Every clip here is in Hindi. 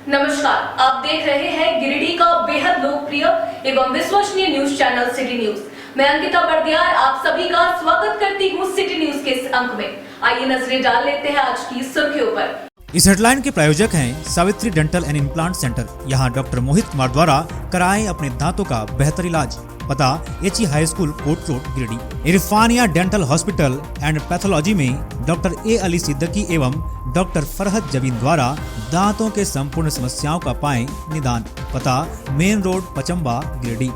नमस्कार, आप देख रहे हैं गिरिडीह का बेहद लोकप्रिय एवं विश्वसनीय न्यूज चैनल सिटी न्यूज। मैं अंकिता बर्दियार आप सभी का स्वागत करती हूँ सिटी न्यूज के इस अंक में। आइए नजरें डाल लेते हैं आज की सुर्खियों पर। इस हेडलाइन के प्रायोजक हैं Savitri dental and implant centre. यहाँ डॉक्टर मोहित कुमार द्वारा कराएं अपने दांतों का बेहतर इलाज। पता H E high school Kot road Giridih. Irfania dental hospital and pathology में डॉक्टर ए अली सिद्दीकी एवं डॉक्टर फरहत जबीन द्वारा दांतों के संपूर्ण समस्याओं का पाएं निदान। पता main road Pachamba Giridih.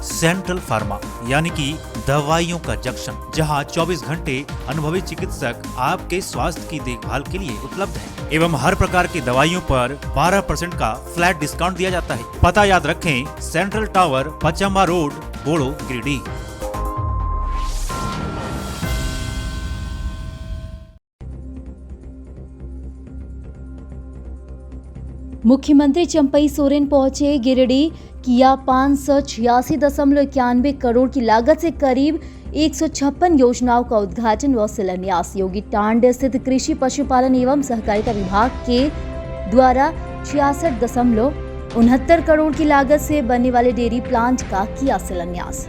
Central pharma यानी कि दवाइयों का जंक्शन, जहां 24 घंटे अनुभवी चिकित्सक आपके स्वास्थ्य की देखभाल के लिए उपलब्ध है एवं हर प्रकार की दवाइयों पर 12% का फ्लैट डिस्काउंट दिया जाता है। पता याद रखें, सेंट्रल टावर पचम्बा रोड बोड़ो गिरिडीह। मुख्यमंत्री चंपई सोरेन पहुंचे गिरिडीह। किया 586.91 करोड़ की लागत से करीब 156 योजनाओं का उद्घाटन व शिलान्यास। योगी टांड स्थित कृषि पशुपालन एवं सहकारिता विभाग के द्वारा 66.69 करोड़ की लागत से बनने वाले डेयरी प्लांट का किया शिलान्यास।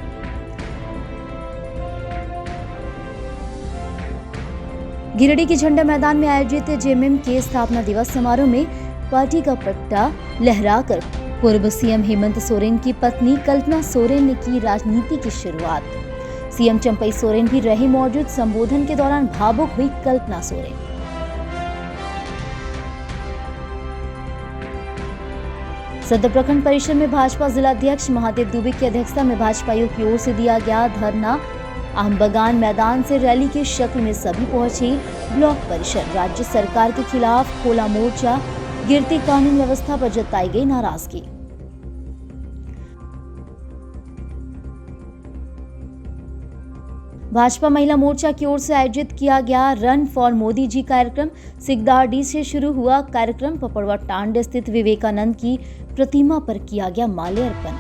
गिरिडीह के झंडा मैदान में आयोजित जेएमएम के स्थापना दिवस समारोह में पार्टी का पट्टा लहराकर पूर्व सीएम हेमंत सोरेन की पत्नी कल्पना सोरेन ने की राजनीति की शुरुआत। सीएम चंपई सोरेन भी रहे मौजूद। संबोधन के दौरान भावुक हुई कल्पना सोरेन। सदर प्रखंड परिषद में भाजपा जिलाध्यक्ष महादेव दुबे की अध्यक्षता में भाजपाइयों की ओर से दिया गया धरना। आमबगान मैदान से रैली की शक्ल में सभी पहुंचे ब्लॉक परिषद। राज्य सरकार के खिलाफ खोला मोर्चा। गिरती कानून व्यवस्था पर जताई गई नाराजगी। भाजपा महिला मोर्चा की ओर से आयोजित किया गया रन फॉर मोदी जी कार्यक्रम। सिकदारडीह से शुरू हुआ कार्यक्रम। पपड़वा टांड स्थित विवेकानंद की प्रतिमा पर किया गया माल्यार्पण।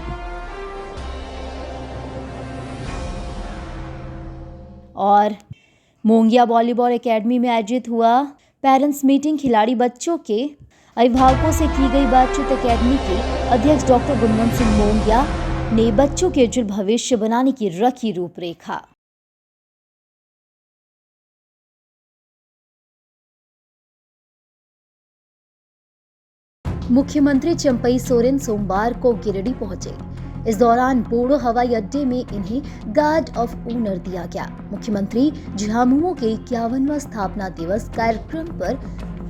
और मोंगिया वॉलीबॉल एकेडमी में आयोजित हुआ पेरेंट्स मीटिंग। खिलाड़ी बच्चों के अभिभावकों से की गई बातचीत। एकेडमी के अध्यक्ष डॉक्टर गुणवंत सिंह मोंगिया ने बच्चों के उज्जवल भविष्य बनाने की रखी रूपरेखा। मुख्यमंत्री चंपई सोरेन सोमवार को गिरिडीह पहुंचे। इस दौरान बोड़ो हवाई अड्डे में इन्हें गार्ड ऑफ ऑनर दिया गया। मुख्यमंत्री झामुमो के 51वां स्थापना दिवस कार्यक्रम पर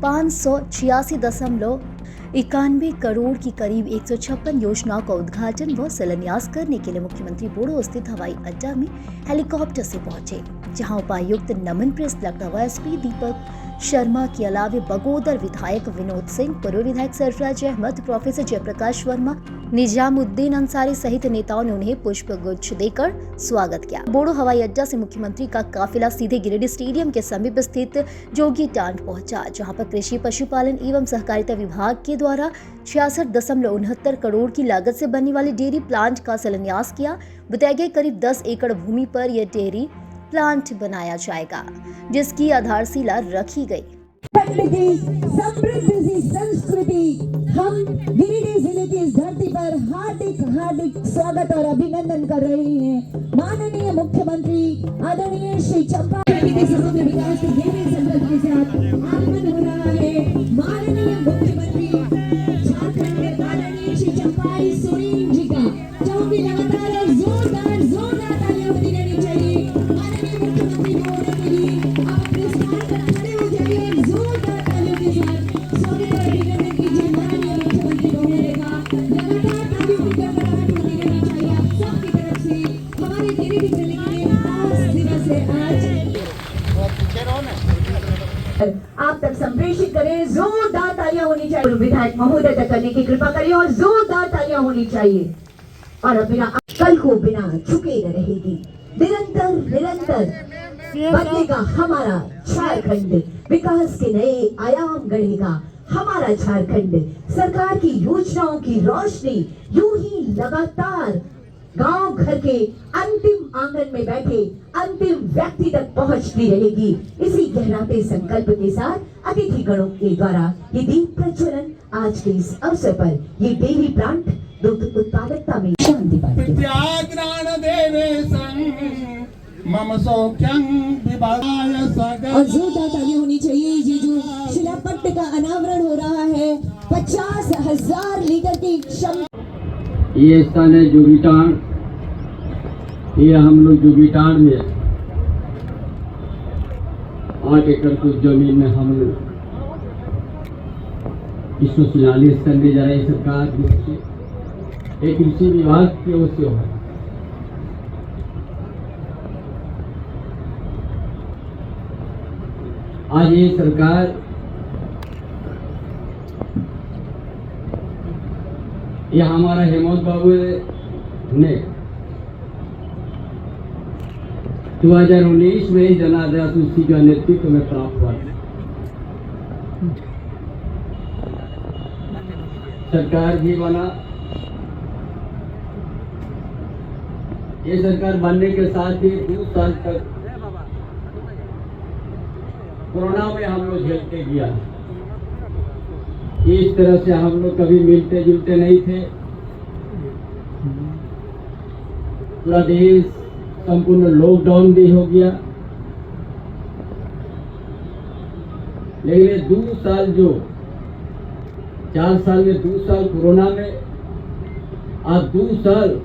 586.91 करोड़ की करीब 156 योजनाओं का उद्घाटन व शिलान्यास करने के लिए मुख्यमंत्री बोड़ो स्थित हवाई अड्डा में हेलीकॉप्टर से पहुंचे, जहां उपायुक्त नमन प्रेस लखनऊ एसपी दीपक शर्मा के अलावे बगोदर विधायक विनोद सिंह, पूर्व विधायक सरफराज अहमद, प्रोफेसर जयप्रकाश वर्मा, निजामुद्दीन अंसारी सहित नेताओं ने उन्हें पुष्प गुच्छ देकर स्वागत किया। बोड़ो हवाई अड्डा से मुख्यमंत्री का काफिला सीधे गिरिडीह स्टेडियम के समीप स्थित जोगी टांड पहुंचा, जहां पर कृषि पशुपालन एवं सहकारिता विभाग के द्वारा 66.69 करोड़ की लागत से बनने वाले डेयरी प्लांट का शिलान्यास किया। बताया गया करीब 10 एकड़ भूमि पर यह डेयरी प्लांट बनाया जाएगा, जिसकी आधारशिला रखी गई। समृद्ध संस्कृति हम गिरिडीह जिले की इस धरती पर हार्दिक स्वागत और अभिनंदन कर रहे हैं। माननीय मुख्यमंत्री आदरणीय श्री चंपा के समग्र विकास के गहरे संकल्प के साथ आगमन हो रहा है। माननीय मुख्यमंत्री झारखंड के आदरणीय श्री चंपाई सोरेन जी का चाहूंगी लगातार और जोरदार तालियां बजानी रहनी चाहिए। माननीय मुख्यमंत्री महोदय के लिए आप अपने स्थान पर खड़े हो जाइए। जोरदार तालियों के साथ स्वागत और अभिनंदन कीजिए माननीय मुख्यमंत्री महोदय का। लगातार तालियों की गड़गड़ाहट होती रहनी चाहिए आप सबकी तरफ से। हमारे गिरिडीह जिले के खास दिवस है आज। आप तक संप्रेषित करें, जोरदार तालियां होनी चाहिए। विधायक महोदय तक करने की कृपा करिए और जोरदार तालियां होनी चाहिए। और बिना कल को बिना झुके न रहेगी। निरंतर बदलेगा हमारा झारखंड। विकास के नए आयाम गढ़ेगा हमारा झारखंड। सरकार की योजनाओं की रोशनी यूं ही लगातार गांव घर के अंतिम आंगन में बैठे अंतिम व्यक्ति तक पहुंचती रहेगी। इसी गहराते संकल्प के साथ अतिथिगणों के द्वारा ये दीप प्रज्वलन आज के इस अवसर पर ये डेयरी प्लांट दुग्ध उत्पादकता में शांति पाठ के प्रत्याग्राण देवे मम सौख्यं विभाय सगर। और जोरदार ताली होनी चाहिए। ये जो शिलापट्ट का अनावरण हो रहा है 50,000 लीटर की क्षमता। ये स्थान है जोगीटान। ये हम लोग जोगीटान में 8 एकड़ कुछ जमीन में हम लोग इसको शिलान्यास करने जा रहे हैं सरकार की ओर से, एक कृषि विभाग की ओर से हो। आज ये सरकार ये हमारा हेमंत बाबू ने 2019 में ही जनादेश उसी का नेतृत्व में प्राप्त हुआ। सरकार भी बना। ये सरकार बनने के साथ ही 2 साल तक कोरोना में हम लोग झेलते गया। इस तरह से हम लोग कभी मिलते जुलते नहीं थे। पूरा देश संपूर्ण लॉकडाउन भी हो गया। लेकिन 2 साल जो 4 साल में 2 साल कोरोना में, आज 2 साल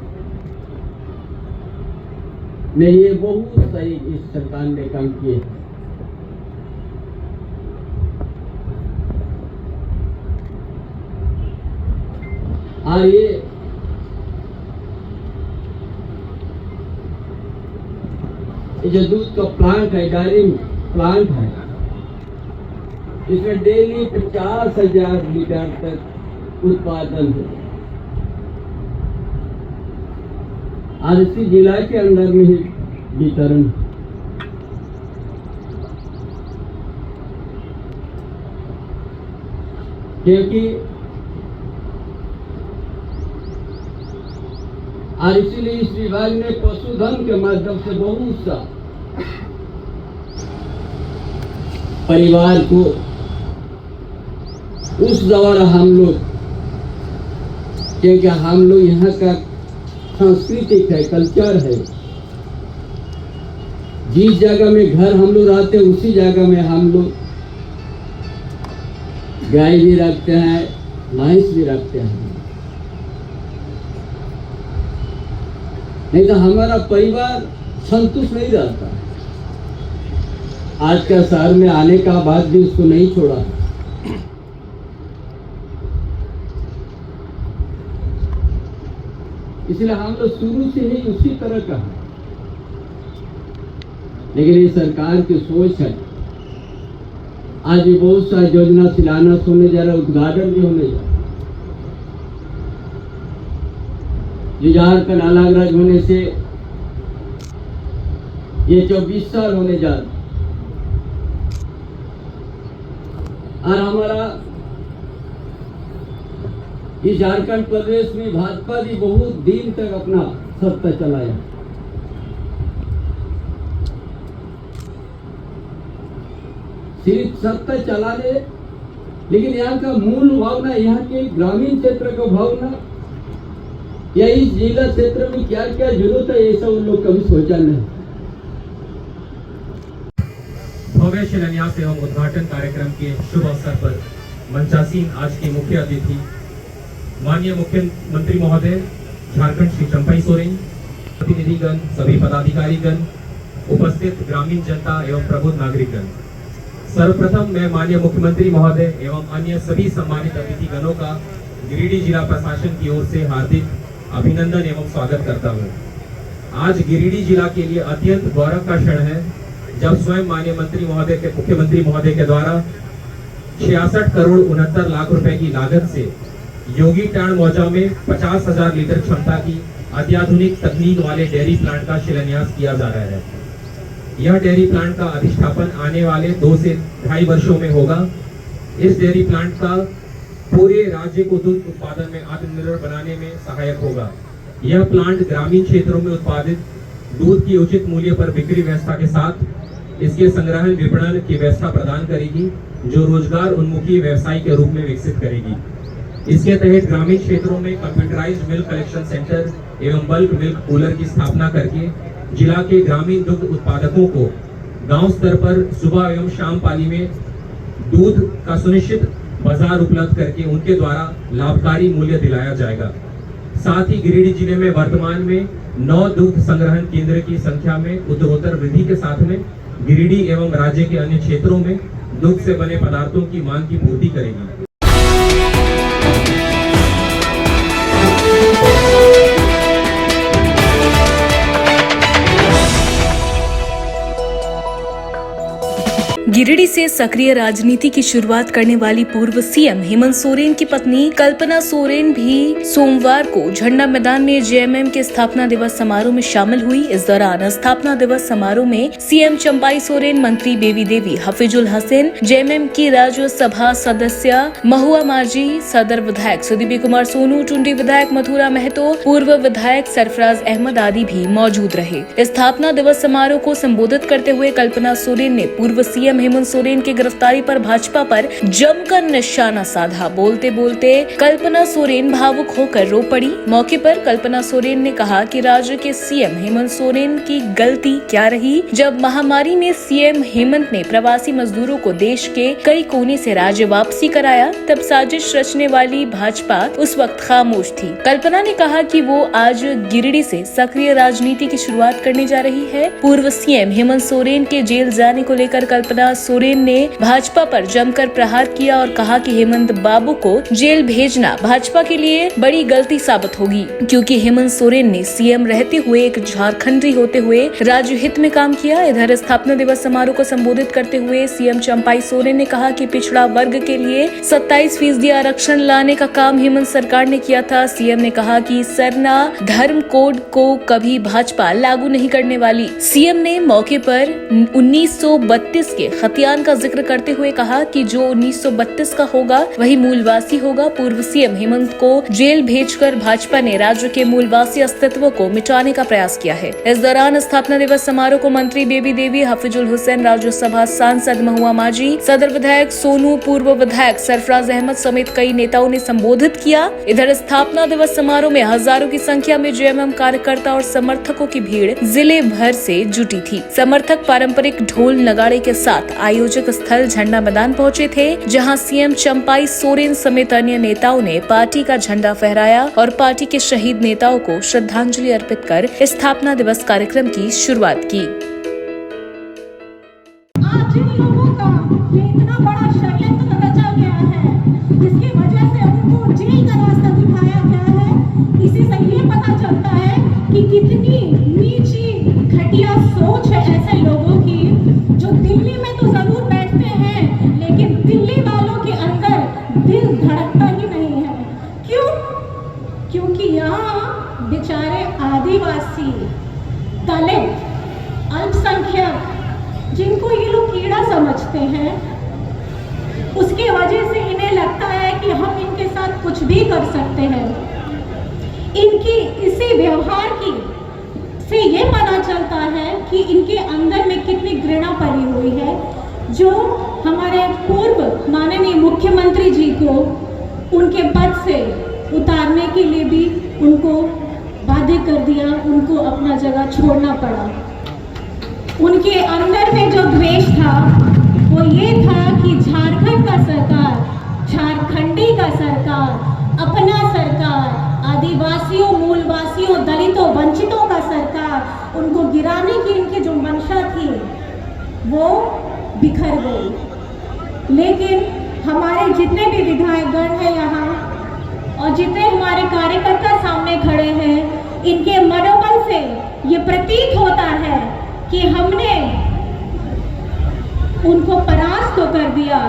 में ये बहुत सही इस सरकार ने काम किए। और ये जो दूध का प्लांट है, डेयरी प्लांट है, इसमें डेली 50,000 लीटर तक उत्पादन है। और इसी जिला के अंदर में ही वितरण। क्योंकि और इसीलिए इस विभाग ने पशुधन के माध्यम से बहुत सा परिवार को उस द्वारा हम लोग, क्योंकि हम लोग यहाँ का सांस्कृतिक है, कल्चर है। जिस जगह में घर हम लोग रहते हैं उसी जगह में हम लोग गाय भी रखते हैं, भैंस भी रखते हैं। नहीं तो हमारा परिवार संतुष्ट नहीं रहता। आज का शहर में आने का बाद भी उसको नहीं छोड़ा। इसलिए हम लोग शुरू से ही उसी तरह का है। लेकिन ये सरकार की सोच है। आज भी बहुत सारी योजना शिलान्यास होने जा रहा है, उद्घाटन भी होने जा रहा है। झारखंड अलग होने से ये 24 साल होने जा रहा। और हमारा इस झारखंड प्रदेश में भाजपा भी बहुत दिन तक अपना सत्ता चलाया। सिर्फ सत्ता चलाने, लेकिन यहाँ का मूल भावना, यहाँ के ग्रामीण क्षेत्र का भावना या इस जिला क्षेत्र में क्या क्या जरूरत है, ये सब उन लोग कभी सोचा नहीं। भव्य शिलान्यास एवं उद्घाटन कार्यक्रम के शुभ अवसर पर मंचासीन आज के मुख्य अतिथि माननीय मुख्यमंत्री महोदय झारखंड श्री चंपई सोरेन, प्रतिनिधिगण, सभी पदाधिकारीगण, उपस्थित ग्रामीण जनता एवं प्रबुद्ध नागरिकगण। सर्वप्रथम मैं माननीय मुख्यमंत्री महोदय एवं अन्य सभी सम्मानित अतिथिगणों का गिरिडीह जिला प्रशासन की ओर से हार्दिक अभिनंदन एवं स्वागत करता हूँ। आज गिरिडीह जिला के लिए अत्यंत गौरव का क्षण है जब स्वयं माननीय मुख्यमंत्री महोदय के द्वारा 66 करोड़ 69 लाख रुपए की लागत से योगीटान मौजा में 50,000 लीटर क्षमता की अत्याधुनिक तकनीक वाले डेयरी प्लांट का शिलान्यास किया जा रहा है। यह डेयरी प्लांट का अधिष्ठापन आने वाले 2 से 2.5 वर्षों में होगा। इस डेयरी प्लांट का पूरे राज्य को दूध उत्पादन में आत्मनिर्भर बनाने में सहायक होगा। यह प्लांट ग्रामीण क्षेत्रों में उत्पादित दूध की उचित मूल्य पर बिक्री व्यवस्था के साथ इसके संग्रहण विपणन की व्यवस्था प्रदान करेगी, जो रोजगार उन्मुखी व्यवसाय के रूप में विकसित करेगी। इसके तहत ग्रामीण क्षेत्रों में कंप्यूटराइज्ड मिल्क कलेक्शन सेंटर एवं बल्क मिल्क कूलर की स्थापना करके जिला के ग्रामीण दुग्ध उत्पादकों को गांव स्तर पर सुबह एवं शाम पाली में दूध का सुनिश्चित बाजार उपलब्ध करके उनके द्वारा लाभकारी मूल्य दिलाया जाएगा। साथ ही गिरिडीह जिले में वर्तमान में 9 दुग्ध संग्रहण केंद्र की संख्या में उत्तरोत्तर वृद्धि के साथ में गिरिडीह एवं राज्य के अन्य क्षेत्रों में दुग्ध से बने पदार्थों की मांग की पूर्ति करेगी। गिरिडीह से सक्रिय राजनीति की शुरुआत करने वाली पूर्व सीएम हेमंत सोरेन की पत्नी कल्पना सोरेन भी सोमवार को झंडा मैदान में जेएमएम के स्थापना दिवस समारोह में शामिल हुई। इस दौरान स्थापना दिवस समारोह में सीएम चंपाई सोरेन, मंत्री बेबी देवी, हफीजुल हसन, जेएमएम की राज्यसभा सदस्य महुआ माझी, सदर विधायक सुदीपी कुमार सोनू, टुंडी विधायक मथुरा महतो, पूर्व विधायक सरफराज अहमद आदि भी मौजूद रहे। स्थापना दिवस समारोह को संबोधित करते हुए कल्पना सोरेन ने पूर्व सीएम हेमंत सोरेन की गिरफ्तारी पर भाजपा पर जमकर निशाना साधा। बोलते बोलते कल्पना सोरेन भावुक होकर रो पड़ी। मौके पर कल्पना सोरेन ने कहा कि राज्य के सीएम हेमंत सोरेन की गलती क्या रही। जब महामारी में सीएम हेमंत ने प्रवासी मजदूरों को देश के कई कोने से राज्य वापसी कराया, तब साजिश रचने वाली भाजपा उस वक्त खामोश थी। कल्पना ने कहा कि वो आज गिरिडीह से सक्रिय राजनीति की शुरुआत करने जा रही है। पूर्व सीएम हेमंत सोरेन के जेल जाने को लेकर कल्पना सोरेन ने भाजपा पर जमकर प्रहार किया और कहा कि हेमंत बाबू को जेल भेजना भाजपा के लिए बड़ी गलती साबित होगी, क्योंकि हेमंत सोरेन ने सीएम रहते हुए एक झारखंडी होते हुए राज्य हित में काम किया। इधर स्थापना दिवस समारोह को संबोधित करते हुए सीएम चंपाई सोरेन ने कहा कि पिछड़ा वर्ग के लिए 27% आरक्षण लाने का काम हेमंत सरकार ने किया था। सीएम ने कहा कि सरना धर्म कोड को कभी भाजपा लागू नहीं करने वाली। सीएम ने मौके पर 1932 के खतियान का जिक्र करते हुए कहा कि जो 1932 का होगा वही मूलवासी होगा। पूर्व सीएम हेमंत को जेल भेजकर भाजपा ने राज्य के मूलवासी अस्तित्व को मिटाने का प्रयास किया है। इस दौरान स्थापना दिवस समारोह को मंत्री बेबी देवी, हफीजुल हुसैन, राज्यसभा सांसद महुआ माझी, सदर विधायक सोनू, पूर्व विधायक सरफराज अहमद समेत कई नेताओं ने संबोधित किया। इधर स्थापना दिवस समारोह में हजारों की संख्या में जेएमएम कार्यकर्ता और समर्थकों की भीड़ जिले भर से जुटी थी। समर्थक पारंपरिक ढोल नगाड़े के साथ आयोजक स्थल झंडा मैदान पहुंचे थे, जहां सीएम चंपाई सोरेन समेत अन्य नेताओं ने पार्टी का झंडा फहराया और पार्टी के शहीद नेताओं को श्रद्धांजलि अर्पित कर स्थापना दिवस कार्यक्रम की शुरुआत की। आज जिन लोगों का ये इतना बड़ा षड्यंत्र रचा गया है, जिसकी वजह से उनको जेल का रास्ता दिखाया गया है, इसी से ये पता चलता है कि कितनी नीची घटिया सोच है ऐसे लोगों की, जो दिल्ली में तो जरूर बैठते हैं लेकिन दिल्ली वालों के अंदर दिल धड़कता ही नहीं है। क्यों? क्योंकि यहाँ बेचारे आदिवासी, दलित, अल्पसंख्यक, जिनको ये लोग कीड़ा समझते हैं, उसके वजह से इन्हें लगता है कि हम इनके साथ कुछ भी कर सकते हैं। इनकी इसी व्यवहार की से ये पता चलता है कि इनके अंदर में कितनी घृणा भरी हुई है, जो हमारे पूर्व माननीय मुख्यमंत्री जी को उनके पद से उतारने के लिए भी उनको बाध्य कर दिया, उनको अपना जगह छोड़ना पड़ा। उनके अंदर में जो द्वेष था वो ये था कि झारखंड का सरकार, झारखंडी का सरकार, अपना सरकार, आदिवासियों, मूलवासियों, दलितों, वंचितों का सरकार, उनको गिराने की इनकी जो मंशा थी वो बिखर गई। लेकिन हमारे जितने भी विधायकगण हैं यहाँ और जितने हमारे कार्यकर्ता सामने खड़े हैं, इनके मनोबल से ये प्रतीत होता है कि हमने उनको परास्त तो कर दिया,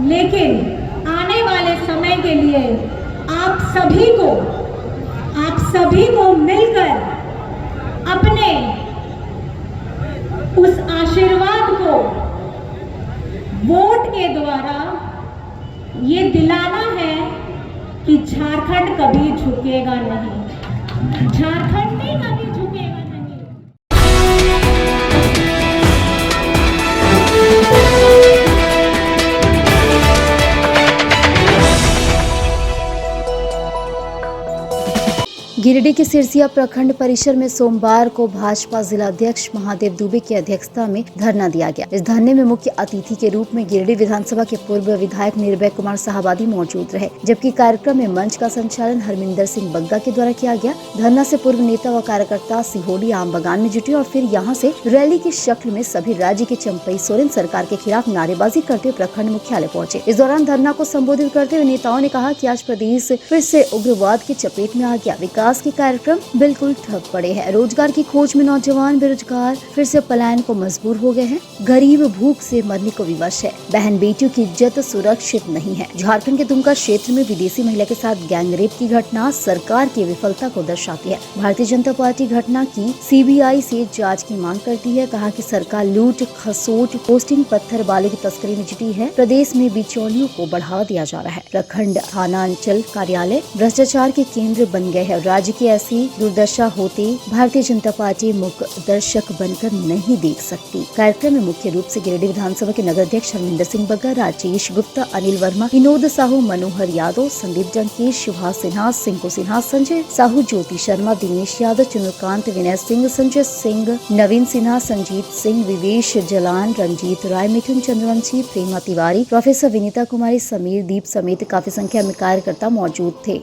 लेकिन आने वाले समय के लिए आप सभी को मिलकर अपने उस आशीर्वाद को वोट के द्वारा ये दिलाना है कि झारखंड कभी झुकेगा नहीं, झारखंडी कभी झुकेगा नहीं। गिरिडीह के सिरसिया प्रखंड परिसर में सोमवार को भाजपा जिला अध्यक्ष महादेव दुबे की अध्यक्षता में धरना दिया गया। इस धरने में मुख्य अतिथि के रूप में गिरिडीह विधानसभा के पूर्व विधायक निर्भय कुमार साहबादी मौजूद रहे, जबकि कार्यक्रम में मंच का संचालन हरमिंदर सिंह बग्गा के द्वारा किया गया। धरना से पूर्व नेता व कार्यकर्ता सिहोड़ी आम बगान में जुटे और फिर यहां से रैली की शक्ल में सभी राज्य के चंपई सोरेन सरकार के खिलाफ नारेबाजी करते हुए प्रखंड मुख्यालय पहुंचे। इस दौरान धरना को संबोधित करते हुए नेताओं ने कहा कि आज प्रदेश फिर से उग्रवाद की चपेट में आ गया। विकास के कार्यक्रम बिल्कुल ठप पड़े हैं। रोजगार की खोज में नौजवान बेरोजगार फिर से पलायन को मजबूर हो गए हैं। गरीब भूख से मरने को विवश है। बहन बेटियों की इज्जत सुरक्षित नहीं है। झारखंड के दुमका क्षेत्र में विदेशी महिला के साथ गैंगरेप की घटना सरकार की विफलता को दर्शाती है। भारतीय जनता पार्टी घटना की सीबीआई से जांच की मांग करती है। कहा कि सरकार लूट खसोट पोस्टिंग पत्थर बालू की तस्करी में जुटी है। प्रदेश में बिचौलियों को बढ़ावा दिया जा रहा है। प्रखंड थाना अंचल कार्यालय भ्रष्टाचार के केंद्र बन गए हैं। राज्य की ऐसी दुर्दशा होते भारतीय जनता पार्टी मूक दर्शक बनकर नहीं देख सकती। कार्यक्रम में मुख्य रूप से गिरिडीह विधानसभा के नगर अध्यक्ष हरमिंदर सिंह बग्गा, राजेश गुप्ता, अनिल वर्मा, विनोद साहू, मनोहर यादव, संदीप जंकेश, सुभाष सिन्हा, सिंकू सिन्हा, संजय साहू, ज्योति शर्मा, दिनेश यादव, चंद्रकांत, विनय सिंह, संजय सिंह, नवीन सिन्हा, संजीत सिंह, विवेश जलान, रंजीत राय, मिथुन चंद्रवंशी, प्रेमा तिवारी, प्रोफेसर विनीता कुमारी, समीर दीप समेत काफी संख्या में कार्यकर्ता मौजूद थे।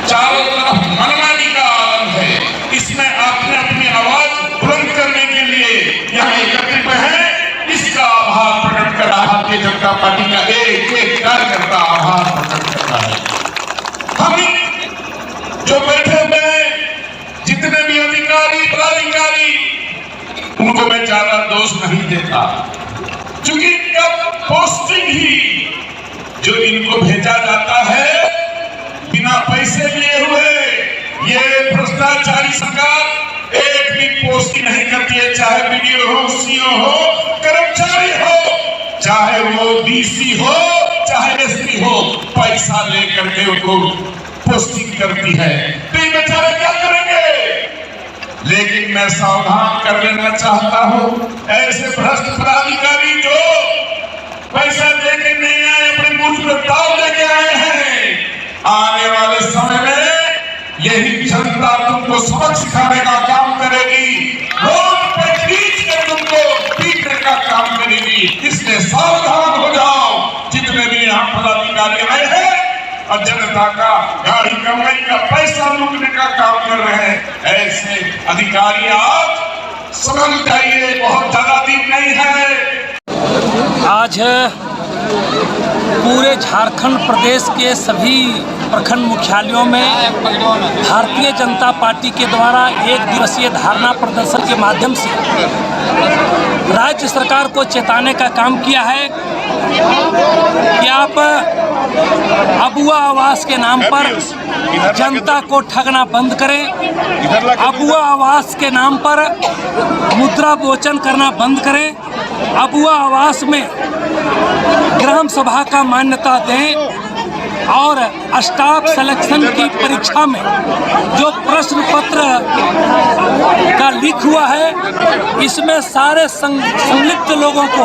चारों तरफ मनमानी का आलम है। इसमें आपने अपनी आवाज बुलंद करने के लिए यहाँ एकत्रित है। इसका आभार प्रकट कर रहा भारतीय जनता पार्टी का एक एक कार्यकर्ता आभार प्रकट कर रहा है। हम जो बैठे हुए जितने भी अधिकारी पदाधिकारी, उनको मैं ज्यादा दोष नहीं देता, क्योंकि इनका पोस्टिंग ही जो इनको भेजा जाता है बिना पैसे लिए हुए, ये भ्रष्टाचारी सरकार एक भी पोस्ट की नहीं करती है। चाहे बीडीओ हो, सीओ हो, कर्मचारी हो, चाहे वो डीसी हो, चाहे एसपी हो, पैसा लेकर के उनको पोस्टिंग करती है। तो ये बेचारे क्या करेंगे? लेकिन मैं सावधान कर लेना चाहता हूं, ऐसे भ्रष्ट पदाधिकारी जो पैसा देके नहीं आए, अपने मुल्क में दाव लेके आए हैं, आने वाले समय में यही जनता तुमको सबक सिखाने का काम करेगी, रोड पे खींच के तुमको पीटने का काम करेगी। इसलिए सावधान हो जाओ। जितने भी यहाँ पदाधिकारी आए हैं और जनता का गाड़ी कमाई का पैसा लूटने का काम कर रहे हैं, ऐसे अधिकारी आप समझ जाइए, बहुत ज्यादा दिन नहीं है। आज पूरे झारखंड प्रदेश के सभी प्रखंड मुख्यालयों में भारतीय जनता पार्टी के द्वारा एक दिवसीय धरना प्रदर्शन के माध्यम से राज्य सरकार को चेताने का काम किया है कि आप अबुआ आवास के नाम पर जनता को ठगना बंद करें। अबुआ आवास के नाम पर मुद्रा मोचन करना बंद करें। अबुआ आवास में ग्राम सभा का मान्यता दें और स्टाफ सिलेक्शन की परीक्षा में जो प्रश्न पत्र का लीक हुआ है, इसमें सारे संलिप्त लोगों को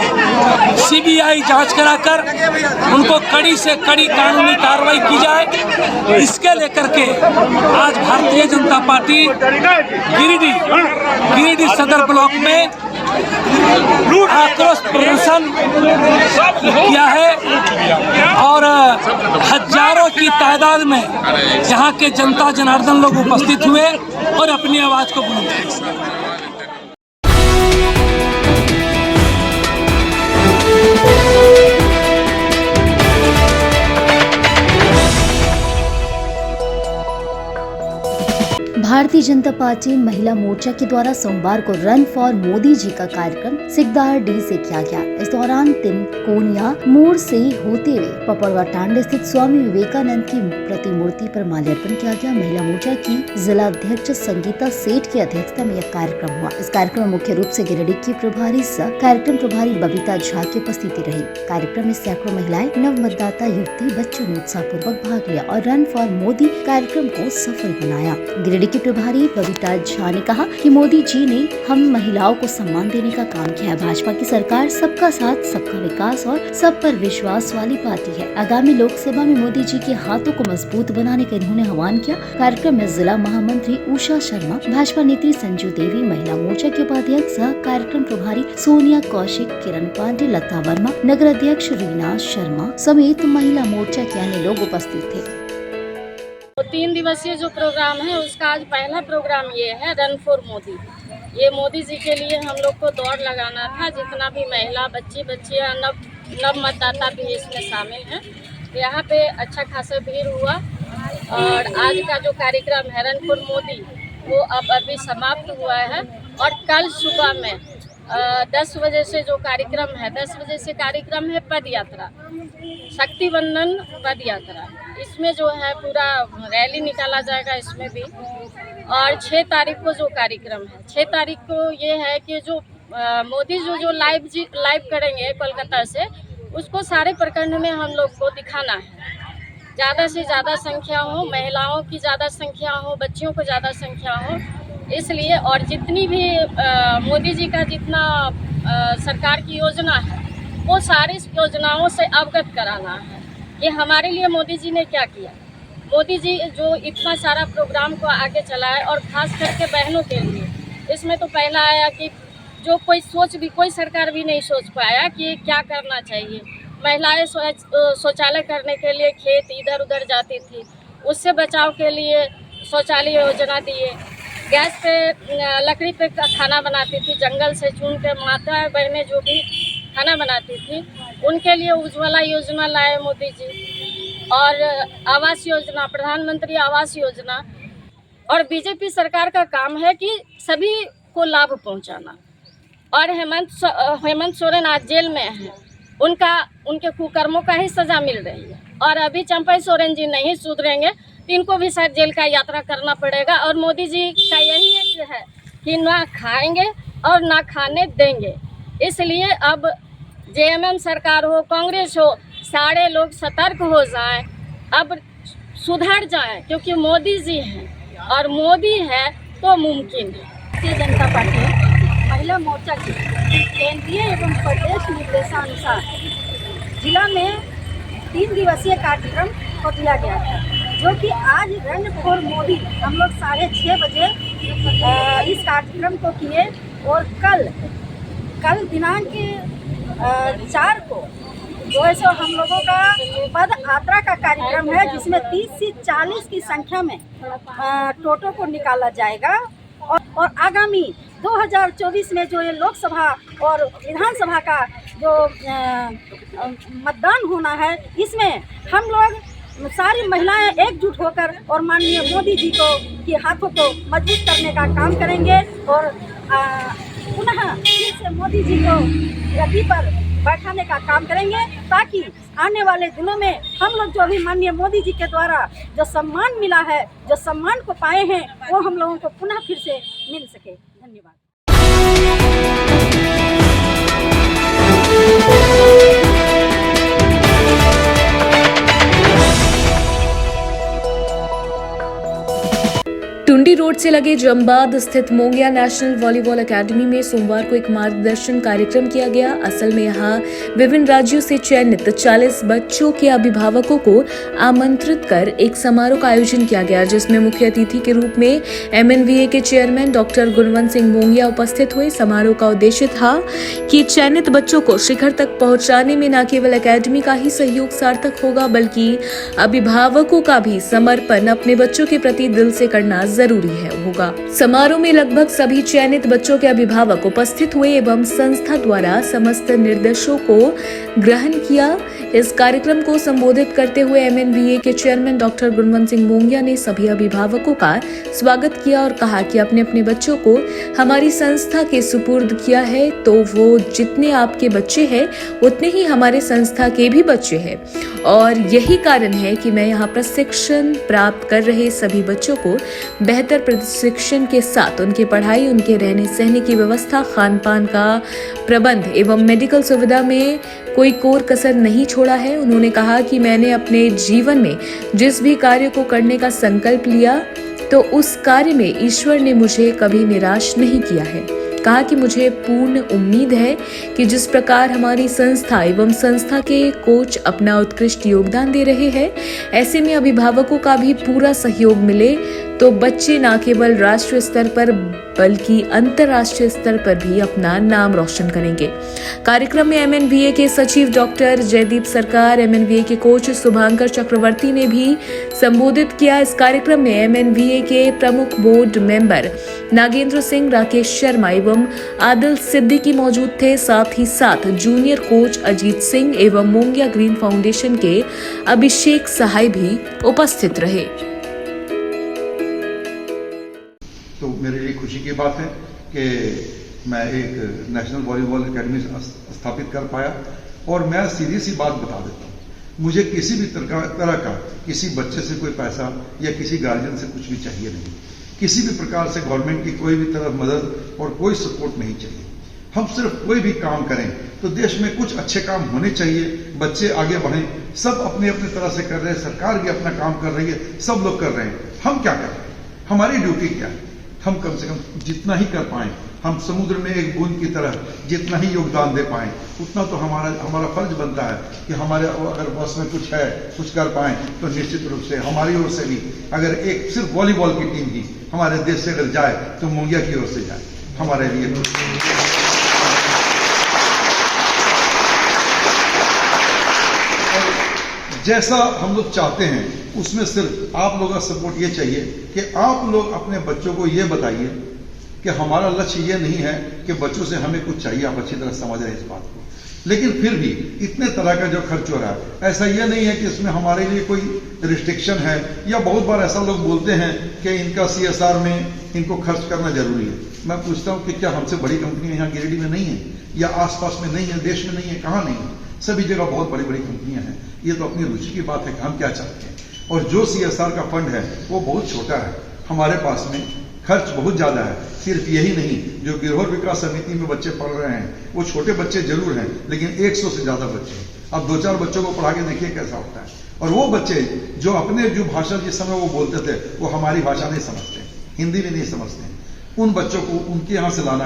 सीबीआई जांच कराकर उनको कड़ी से कड़ी कानूनी कार्रवाई की जाए। इसके लेकर के आज भारतीय जनता पार्टी गिरिडीह सदर ब्लॉक में आक्रोश प्रदर्शन किया है और हजारों की तादाद में यहाँ के जनता जनार्दन लोग उपस्थित हुए और अपनी आवाज को बुलंद किया। भारतीय जनता पार्टी महिला मोर्चा के द्वारा सोमवार को रन फॉर मोदी जी का कार्यक्रम सिकदार डी से किया गया। इस दौरान तिनकोनिया मोड़ से होते हुए पपड़वा टांडे स्थित स्वामी विवेकानंद की प्रतिमूर्ति पर माल्यार्पण किया गया। महिला मोर्चा की जिला अध्यक्ष संगीता सेठ की अध्यक्षता में यह कार्यक्रम हुआ। इस कार्यक्रम में मुख्य रूप से गिरिडीह की प्रभारी सह कार्यक्रम प्रभारी बबीता झा की उपस्थिति रही। कार्यक्रम में सैकड़ों महिलाएं, नव मतदाता युवती, बच्चों ने उत्साहपूर्वक भाग लिया और रन फॉर मोदी कार्यक्रम को सफल बनाया। गिरिडीह की प्रभारी बबीता झा ने कहा कि मोदी जी ने हम महिलाओं को सम्मान देने का काम किया है। भाजपा की सरकार सबका साथ, सबका विकास और सब पर विश्वास वाली पार्टी है। आगामी लोकसभा में मोदी जी के हाथों को मजबूत बनाने का इन्होंने आह्वान किया। कार्यक्रम में जिला महामंत्री उषा शर्मा, भाजपा नेत्री संजू देवी, महिला मोर्चा के उपाध्यक्ष सह कार्यक्रम प्रभारी सोनिया कौशिक, किरण पांडे, लता वर्मा, नगर अध्यक्ष रीना शर्मा समेत महिला मोर्चा के अन्य लोग उपस्थित थे। 3 दिवसीय जो प्रोग्राम है उसका आज पहला प्रोग्राम ये है रन फॉर मोदी। ये मोदी जी के लिए हम लोग को दौड़ लगाना था। जितना भी महिला, बच्चियाँ, नव मतदाता भी इसमें शामिल हैं। यहाँ पे अच्छा खासा भीड़ हुआ और आज का जो कार्यक्रम है रन फॉर मोदी वो अब अभी समाप्त हुआ है। और कल सुबह में 10 बजे से जो कार्यक्रम है, 10 बजे से कार्यक्रम है पद यात्रा, शक्ति बंधन पद यात्रा। इसमें जो है पूरा रैली निकाला जाएगा इसमें भी। और 6 तारीख को जो कार्यक्रम है, 6 तारीख को ये है कि जो मोदी जो लाइव करेंगे कोलकाता से, उसको सारे प्रखंड में हम लोग को दिखाना है। ज़्यादा से ज़्यादा संख्या हो, महिलाओं की ज़्यादा संख्या हो, बच्चियों को ज़्यादा संख्या हो, इसलिए। और जितनी भी मोदी जी का जितना सरकार की योजना है वो सारी योजनाओं से अवगत कराना है कि हमारे लिए मोदी जी ने क्या किया। मोदी जी जो इतना सारा प्रोग्राम को आगे चलाए और ख़ास करके बहनों के लिए, इसमें तो पहला आया कि जो कोई सरकार भी नहीं सोच पाया कि क्या करना चाहिए। महिलाएं शौचालय करने के लिए खेत इधर उधर जाती थी, उससे बचाव के लिए शौचालय योजना दिए। गैस पे लकड़ी पे खाना बनाती थी, जंगल से चुन के माताएं बहनें जो भी खाना बनाती थी उनके लिए उज्ज्वला योजना लाए मोदी जी। और आवास योजना, प्रधानमंत्री आवास योजना। और बीजेपी सरकार का काम है कि सभी को लाभ पहुंचाना। और हेमंत सोरेन आज जेल में हैं, उनके कुकर्मों का ही सज़ा मिल रही है। और अभी चंपई सोरेन जी नहीं सुधरेंगे तो इनको भी शायद जेल का यात्रा करना पड़ेगा। और मोदी जी का यही एक है कि ना खाएंगे और ना खाने देंगे। इसलिए अब जेएमएम सरकार हो, कांग्रेस हो, सारे लोग सतर्क हो जाएं, अब सुधर जाएं, क्योंकि मोदी जी हैं और मोदी है तो मुमकिन है। भारतीय जनता पार्टी महिला मोर्चा की केंद्रीय एवं प्रदेश निर्देशानुसार जिला में 3 दिवसीय कार्यक्रम को दिया गया था, जो कि आज रन फॉर मोदी हम लोग 6:30 बजे इस कार्यक्रम को किए। और कल दिनांक 4 को जो है सो हम लोगों का पद यात्रा का कार्यक्रम है, जिसमें 30 से 40 की संख्या में टोटो को निकाला जाएगा। और आगामी 2024 में जो ये लोकसभा और विधानसभा का जो मतदान होना है, इसमें हम लोग सारी महिलाएं एकजुट होकर और माननीय मोदी जी के हाथों को मजबूत करने का काम करेंगे। और पुनः फिर से मोदी जी को गद्दी पर बैठाने का काम करेंगे, ताकि आने वाले दिनों में हम लोग जो भी माननीय मोदी जी के द्वारा जो सम्मान मिला है, जो सम्मान को पाए हैं, वो हम लोगों को पुनः फिर से मिल सके। धन्यवाद। टुंडी रोड से लगे जमबाद स्थित मोंगिया नेशनल वॉलीबॉल एकेडमी में सोमवार को एक मार्गदर्शन कार्यक्रम किया गया। असल में यहाँ विभिन्न राज्यों से चयनित 40 बच्चों के अभिभावकों को आमंत्रित कर एक समारोह का आयोजन किया गया, जिसमें मुख्य अतिथि के रूप में MNVA के चेयरमैन डॉक्टर गुणवंत सिंह मोंगिया उपस्थित हुए। समारोह का उद्देश्य था कि चयनित बच्चों को शिखर तक पहुँचाने में न केवल एकेडमी का ही सहयोग सार्थक होगा, बल्कि अभिभावकों का भी समर्पण अपने बच्चों के प्रति दिल से करना जरूरी होगा। समारोह में लगभग सभी चयनित बच्चों के अभिभावक उपस्थित हुए एवं संस्था द्वारा समस्त निर्देशों को ग्रहण किया। इस कार्यक्रम को संबोधित करते हुए MNVA के चेयरमैन डॉक्टर गुणवंत सिंह मोंगिया ने सभी अभिभावकों का स्वागत किया और कहा कि अपने अपने बच्चों को हमारी संस्था के सुपुर्द किया है, तो वो जितने आपके बच्चे हैं उतने ही हमारे संस्था के भी बच्चे हैं। और यही कारण है कि मैं यहाँ प्रशिक्षण प्राप्त कर रहे सभी बच्चों को बेहतर प्रशिक्षण के साथ उनकी पढ़ाई, उनके रहने सहने की व्यवस्था, खान पान का प्रबंध एवं मेडिकल सुविधा में कोई कोर कसर नहीं छोड़ा है। उन्होंने कहा कि मैंने अपने जीवन में जिस भी कार्य को करने का संकल्प लिया तो उस कार्य में ईश्वर ने मुझे कभी निराश नहीं किया है। कहा कि मुझे पूर्ण उम्मीद है कि जिस प्रकार हमारी संस्था एवं संस्था के कोच अपना उत्कृष्ट योगदान दे रहे हैं, ऐसे में अभिभावकों का भी पूरा सहयोग मिले तो बच्चे न केवल राष्ट्रीय स्तर पर बल्कि अंतर्राष्ट्रीय स्तर पर भी अपना नाम रोशन करेंगे। कार्यक्रम में MNVA के सचिव डॉक्टर जयदीप सरकार, MNVA के कोच शुभांकर चक्रवर्ती ने भी संबोधित किया। इस कार्यक्रम में MNVA के प्रमुख बोर्ड मेंबर नागेंद्र सिंह, राकेश शर्मा एवं आदिल सिद्दीकी मौजूद थे। साथ ही साथ जूनियर कोच अजीत सिंह एवं मोंगिया ग्रीन फाउंडेशन के अभिषेक सहाय भी उपस्थित रहे। तो मेरे लिए खुशी की बात है कि मैं एक नेशनल वॉलीबॉल एकेडमी स्थापित कर पाया। और मैं सीधी सी बात बता देता हूँ, मुझे किसी भी तरह का किसी बच्चे से कोई पैसा या किसी गार्जियन से कुछ भी चाहिए नहीं। किसी भी प्रकार से गवर्नमेंट की कोई भी तरफ मदद और कोई सपोर्ट नहीं चाहिए। हम सिर्फ कोई भी काम करें तो देश में कुछ अच्छे काम होने चाहिए, बच्चे आगे बढ़ें। सब अपनी अपनी तरह से कर रहे हैं, सरकार भी अपना काम कर रही है, सब लोग कर रहे हैं। हम क्या कर रहे हैं? हमारी ड्यूटी क्या है? हम कम से कम जितना ही कर पाएं, हम समुद्र में एक बूंद की तरह जितना ही योगदान दे पाएं, उतना तो हमारा फर्ज बनता है कि हमारे अगर बस में कुछ है, कुछ कर पाएं, तो निश्चित रूप से हमारी ओर से भी अगर एक सिर्फ वॉलीबॉल की टीम भी हमारे देश से अगर जाए तो मोंगिया की ओर से जाए, हमारे लिए जैसा हम लोग चाहते हैं उसमें सिर्फ आप लोगों का सपोर्ट ये चाहिए कि आप लोग अपने बच्चों को ये बताइए कि हमारा लक्ष्य ये नहीं है कि बच्चों से हमें कुछ चाहिए, आप अच्छी तरह समझ रहे हैं इस बात को। लेकिन फिर भी इतने तरह का जो खर्च हो रहा है, ऐसा ये नहीं है कि इसमें हमारे लिए कोई रिस्ट्रिक्शन है, या बहुत बार ऐसा लोग बोलते हैं कि इनका CSR में इनको खर्च करना जरूरी है। मैं पूछता हूँ कि क्या हमसे बड़ी कंपनियां यहाँ गिरिडीह में नहीं है, या आसपास में नहीं है, देश में नहीं है? कहाँ नहीं है? सभी जगह बहुत बड़ी बड़ी कंपनियां हैं। ये तो अपनी रुचि की बात है कि हम क्या चाहते हैं। और जो CSR का फंड है वो बहुत छोटा है, हमारे पास में खर्च बहुत ज्यादा है। सिर्फ यही नहीं, जो गिरहोर विकास समिति में बच्चे पढ़ रहे हैं वो छोटे बच्चे जरूर हैं, लेकिन 100 से ज्यादा बच्चे। अब 2-4 बच्चों को पढ़ा के देखिए कैसा होता है। और वो बच्चे जो अपने जो भाषा जिस समय वो बोलते थे वो हमारी भाषा नहीं समझते, हिंदी भी नहीं समझते। उन बच्चों को उनके यहाँ से लाना,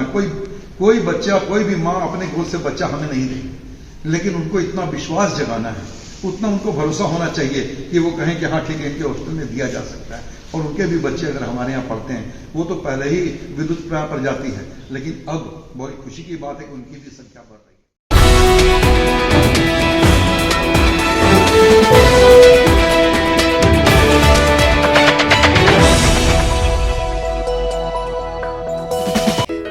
कोई बच्चा, कोई भी माँ अपने गोद से बच्चा हमें नहीं देगी, लेकिन उनको इतना विश्वास जगाना है, उतना उनको भरोसा होना चाहिए कि वो कहें कि हाँ ठीक है, इनके हॉस्टल में दिया जा सकता है। और उनके भी बच्चे अगर हमारे यहाँ पढ़ते हैं, वो तो पहले ही विद्युत प्राय पर जाती है, लेकिन अब बहुत खुशी की बात है कि उनकी भी संख्या बढ़ रही है।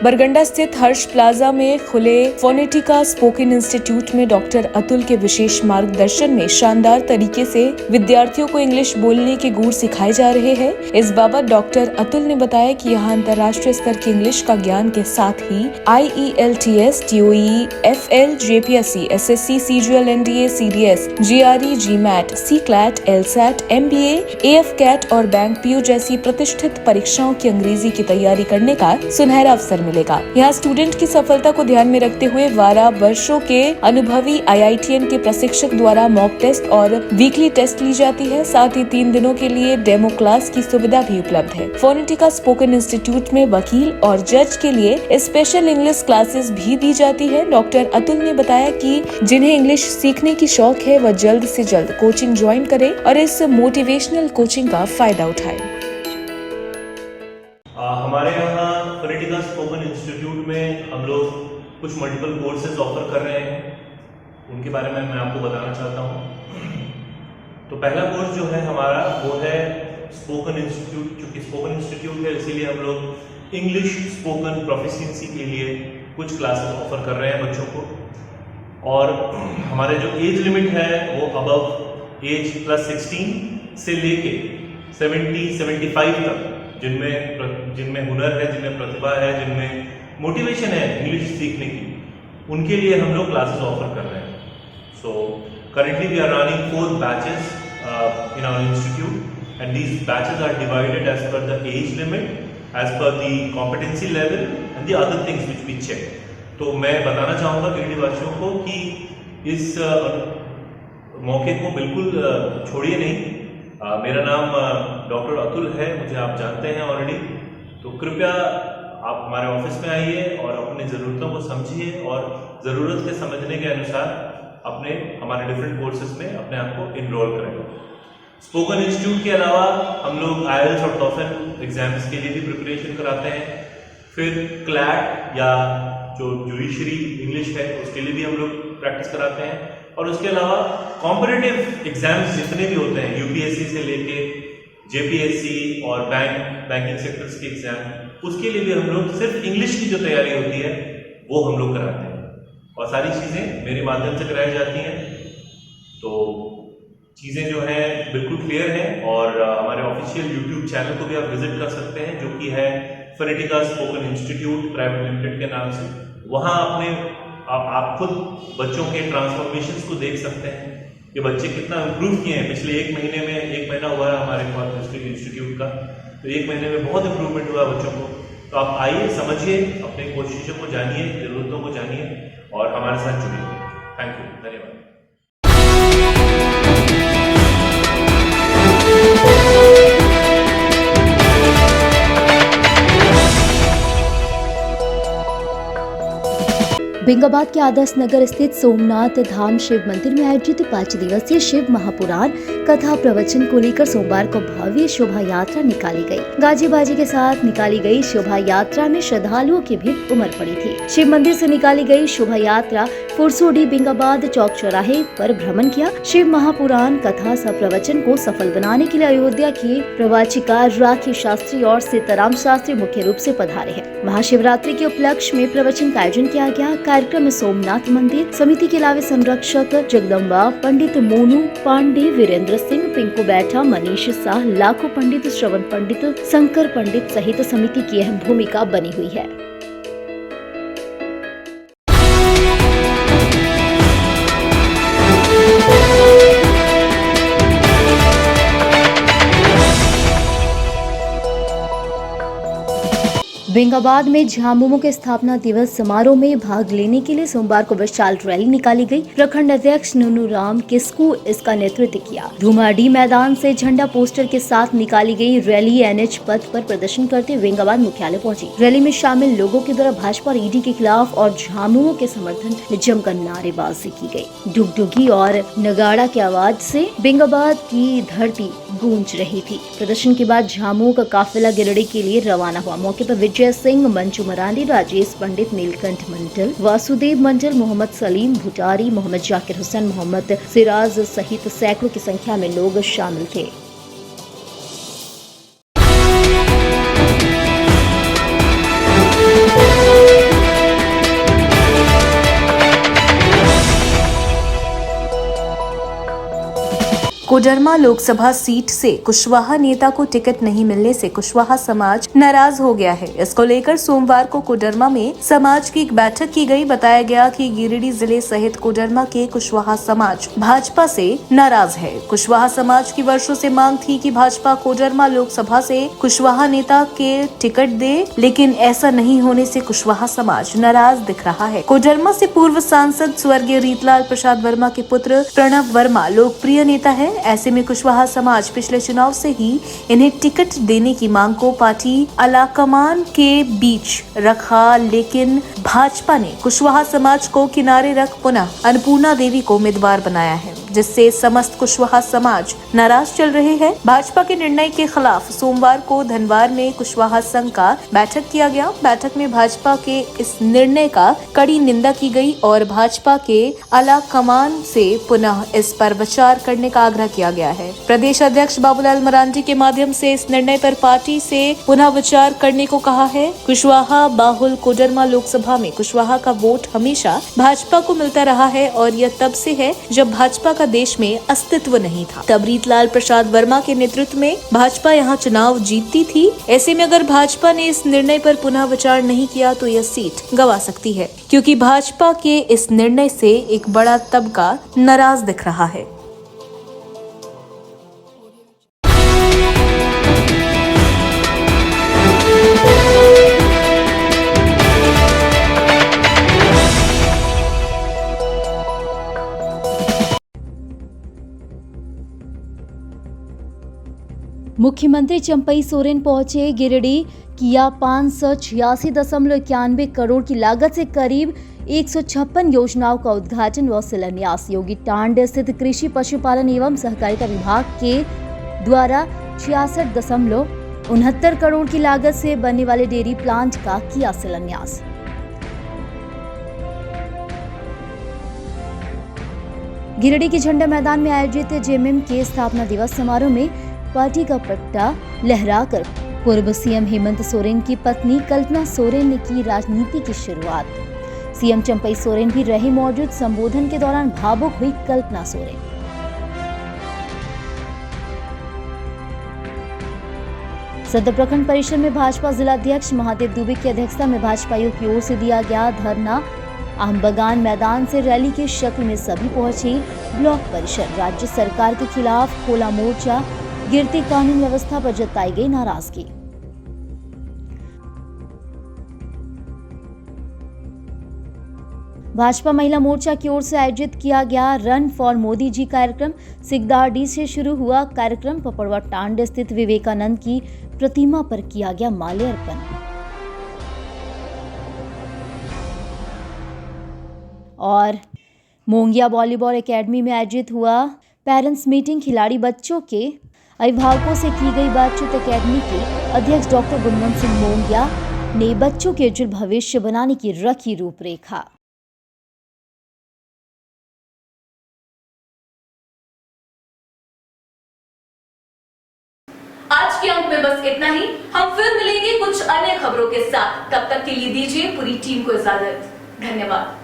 बरगंडा स्थित हर्ष प्लाजा में खुले फोनेटिका स्पोकन इंस्टीट्यूट में डॉक्टर अतुल के विशेष मार्गदर्शन में शानदार तरीके से विद्यार्थियों को इंग्लिश बोलने के गुर सिखाए जा रहे हैं। इस बाबत डॉक्टर अतुल ने बताया कि यहाँ अंतर्राष्ट्रीय स्तर के इंग्लिश का ज्ञान के साथ ही IELTS, TOEE, FL, JPSC, SSC, CGL, NDA, CDS, GRE, GMAT, CCLAT, LSAT, MBA, AFCAT और बैंक PO जैसी प्रतिष्ठित परीक्षाओं की अंग्रेजी की तैयारी करने का सुनहरा अवसर मिलेगा। यहाँ स्टूडेंट की सफलता को ध्यान में रखते हुए 12 वर्षों के अनुभवी IITN के प्रशिक्षक द्वारा मॉक टेस्ट और वीकली टेस्ट ली जाती है। साथ ही 3 दिनों के लिए डेमो क्लास की सुविधा भी उपलब्ध है। फोनेटिका स्पोकन इंस्टीट्यूट में वकील और जज के लिए स्पेशल इंग्लिश क्लासेस भी दी जाती है। डॉक्टर अतुल ने बताया कि जिन्हें इंग्लिश सीखने की शौक है वह जल्द से जल्द कोचिंग ज्वाइन करें और इस मोटिवेशनल कोचिंग का फायदा उठाएं। हमारे यहाँ फोनेटिका स्पोकन इंस्टीट्यूट में हम लोग कुछ मल्टीपल कोर्सेज ऑफर कर रहे हैं, उनके बारे में मैं आपको बताना चाहता हूँ। तो पहला कोर्स जो है हमारा वो है स्पोकन इंस्टीट्यूट। चूँकि स्पोकन इंस्टीट्यूट है इसीलिए हम लोग इंग्लिश स्पोकन प्रोफिशिएंसी के लिए कुछ क्लासेस ऑफर कर रहे हैं बच्चों को। और हमारे जो एज लिमिट है वो अबव एज +16 से लेके 70-75 तक, जिनमें हुनर है, जिनमें प्रतिभा है, जिनमें मोटिवेशन है इंग्लिश सीखने की, उनके लिए हम लोग क्लासेस ऑफर कर रहे हैं। सो currently we are running 4 batches in our institute and these batches are divided as per the age limit, as per the competency level and the other things which we check. तो मैं बताना चाहूँगा गिरिडीह वासियों को कि इस मौके को बिल्कुल छोड़िए नहीं। मेरा नाम डॉक्टर अतुल है, मुझे आप जानते हैं ऑलरेडी। तो कृपया आप हमारे ऑफिस में आइए और अपनी ज़रूरतों को समझिए और ज़रूरत के समझने के अनुसार हमारे डिफरेंट कोर्सेज में अपने आप को इनरोल करें। स्पोकन इंस्टीट्यूट के अलावा हम लोग IELTS और TOEFL एग्जाम्स के लिए भी प्रिपरेशन कराते हैं। फिर क्लैट या जो जुडिशरी इंग्लिश है उसके लिए भी हम लोग प्रैक्टिस कराते हैं। और उसके अलावा कॉम्पिटिटिव एग्जाम्स जितने भी होते हैं, UPSC से लेके JPSC और बैंकिंग सेक्टर्स के एग्जाम, उसके लिए भी हम लोग सिर्फ इंग्लिश की जो तैयारी होती है वो हम लोग कराते हैं और सारी चीज़ें मेरे माध्यम से कराई जाती हैं। तो चीज़ें जो हैं बिल्कुल क्लियर हैं और हमारे ऑफिशियल YouTube चैनल को भी आप विजिट कर सकते हैं, जो कि है फोनेटिका स्पोकन इंस्टीट्यूट प्राइवेट लिमिटेड के नाम से। वहाँ आप खुद बच्चों के ट्रांसफॉर्मेशंस को देख सकते हैं कि बच्चे कितना इम्प्रूव किए हैं। पिछले 1 महीने में 1 महीना हुआ है हमारे इंस्टीट्यूट का, तो 1 महीने में बहुत इम्प्रूवमेंट हुआ बच्चों को। तो आप आइए, समझिए, अपनी कोशिशों को जानिए, ज़रूरतों को जानिए और हमारे साथ जुड़िए। थैंक यू, धन्यवाद। बेंगाबाद के आदर्श नगर स्थित सोमनाथ धाम शिव मंदिर में आयोजित 5 दिवसीय शिव महापुराण कथा प्रवचन को लेकर सोमवार को भव्य शोभा यात्रा निकाली गई। गाजी बाजी के साथ निकाली गई शोभा यात्रा में श्रद्धालुओं की भीड़ उमड़ पड़ी थी। शिव मंदिर से निकाली गई शोभा यात्रा फुरसोडी बेंगाबाद चौक चौराहे पर भ्रमण किया। शिव महापुराण कथा सह प्रवचन को सफल बनाने के लिए अयोध्या की प्रवाचिका राखी शास्त्री और सीताराम शास्त्री मुख्य रूप से पधारे हैं। महाशिवरात्रि के उपलक्ष्य में प्रवचन का आयोजन किया गया। कार्यक्रम में सोमनाथ मंदिर समिति के अलावा संरक्षक जगदम्बा, पंडित मोनू पांडे, वीरेंद्र सिंह, पिंकू बैठा, मनीष शाह, लाखो पंडित, श्रवण पंडित, शंकर पंडित सहित समिति की अहम भूमिका बनी हुई है। बेंगाबाद में झामुमो के स्थापना दिवस समारोह में भाग लेने के लिए सोमवार को विशाल रैली निकाली गई। प्रखंड अध्यक्ष नूनू राम किस्कू इसका नेतृत्व किया। धुमाडी मैदान से झंडा पोस्टर के साथ निकाली गई रैली NH पथ पर प्रदर्शन करते हुए बेंगाबाद मुख्यालय पहुंची। रैली में शामिल लोगों के द्वारा भाजपा और ED के खिलाफ और झामुमो के समर्थन में जमकर नारेबाजी की गई। डुगडुगी और नगाड़ा की आवाज से बेंगाबाद की धरती गूंज रही थी। प्रदर्शन के बाद झामुमो का काफिला गिरिडीह के लिए रवाना हुआ। मौके पर विजय सिंह, मंजू मरांडी, राजेश पंडित, नीलकंठ मंडल, वासुदेव मंडल, मोहम्मद सलीम भुटारी, मोहम्मद जाकिर हुसैन, मोहम्मद सिराज सहित सैकड़ों की संख्या में लोग शामिल थे। कोडरमा लोकसभा सीट से कुशवाहा नेता को टिकट नहीं मिलने से कुशवाहा समाज नाराज हो गया है। इसको लेकर सोमवार को कोडरमा में समाज की एक बैठक की गई। बताया गया कि गिरिडीह जिले सहित कोडरमा के कुशवाहा समाज भाजपा से नाराज है। कुशवाहा समाज की वर्षों से मांग थी कि भाजपा कोडरमा लोकसभा से कुशवाहा नेता के टिकट दे, लेकिन ऐसा नहीं होने से कुशवाहा समाज नाराज दिख रहा है। कोडरमा से पूर्व सांसद स्वर्गीय रीतलाल प्रसाद वर्मा के पुत्र प्रणव वर्मा लोकप्रिय नेता है। ऐसे में कुशवाहा समाज पिछले चुनाव से ही इन्हें टिकट देने की मांग को पार्टी आलाकमान के बीच रखा, लेकिन भाजपा ने कुशवाहा समाज को किनारे रख पुनः अन्नपूर्णा देवी को उम्मीदवार बनाया है, जिससे समस्त कुशवाहा समाज नाराज चल रहे हैं। भाजपा के निर्णय के खिलाफ सोमवार को धनवार में कुशवाहा संघ का बैठक किया गया। बैठक में भाजपा के इस निर्णय का कड़ी निंदा की गई और भाजपा के आलाकमान से पुनः इस पर विचार करने का आग्रह किया गया है। प्रदेश अध्यक्ष बाबूलाल मरांडी के माध्यम से इस निर्णय पर पार्टी से पुनः विचार करने को कहा है। कुशवाहा बाहुल कोडरमा लोकसभा में कुशवाहा का वोट हमेशा भाजपा को मिलता रहा है और यह तब से है जब भाजपा का देश में अस्तित्व नहीं था। तब रीतलाल प्रसाद वर्मा के नेतृत्व में भाजपा यहाँ चुनाव जीतती थी। ऐसे में अगर भाजपा ने इस निर्णय पर पुनः विचार नहीं किया तो यह सीट गंवा सकती है, क्योंकि भाजपा के इस निर्णय से एक बड़ा तबका नाराज दिख रहा है। मुख्यमंत्री चंपई सोरेन पहुंचे गिरिडीह, किया 586.91 करोड़ की लागत से करीब 156 योजनाओं का उद्घाटन व शिलान्यास। योगी टांड स्थित कृषि पशुपालन एवं सहकारिता विभाग के द्वारा 66.69 करोड़ की लागत से बनने वाले डेयरी प्लांट का किया शिलान्यास। गिरिडीह के झंडा मैदान में आयोजित जेएमएम के स्थापना दिवस समारोह में पार्टी का पट्टा लहराकर पूर्व सीएम हेमंत सोरेन की पत्नी कल्पना सोरेन ने की राजनीति की शुरुआत। सीएम चंपई सोरेन भी रहे मौजूद। संबोधन के दौरान भावुक हुई कल्पना सोरेन। सदर प्रखंड परिषद में भाजपा जिलाध्यक्ष महादेव दुबे की अध्यक्षता में भाजपाइयों की ओर से दिया गया धरना। आमबगान मैदान से रैली की शक्ल में सभी पहुंचे ब्लॉक परिषद। राज्य सरकार के खिलाफ खोला मोर्चा, गिरती कानून व्यवस्था पर जताई गई नाराजगी। भाजपा महिला मोर्चा की ओर से आयोजित किया गया रन फॉर मोदी जी कार्यक्रम। सिकदारडीह से शुरू हुआ कार्यक्रम। पपड़वा टांड स्थित विवेकानंद की प्रतिमा पर किया गया माल्यार्पण। और मोंगिया वॉलीबॉल एकेडमी में आयोजित हुआ पेरेंट्स मीटिंग। खिलाड़ी बच्चों के अभिभावकों से की गई बातचीत। एकेडमी के अध्यक्ष डॉक्टर गुणवंत सिंह मोंगिया ने बच्चों के उज्जवल भविष्य बनाने की रखी रूपरेखा। आज के अंक में बस इतना ही। हम फिर मिलेंगे कुछ अन्य खबरों के साथ। तब तक के लिए दीजिए पूरी टीम को इजाजत। धन्यवाद।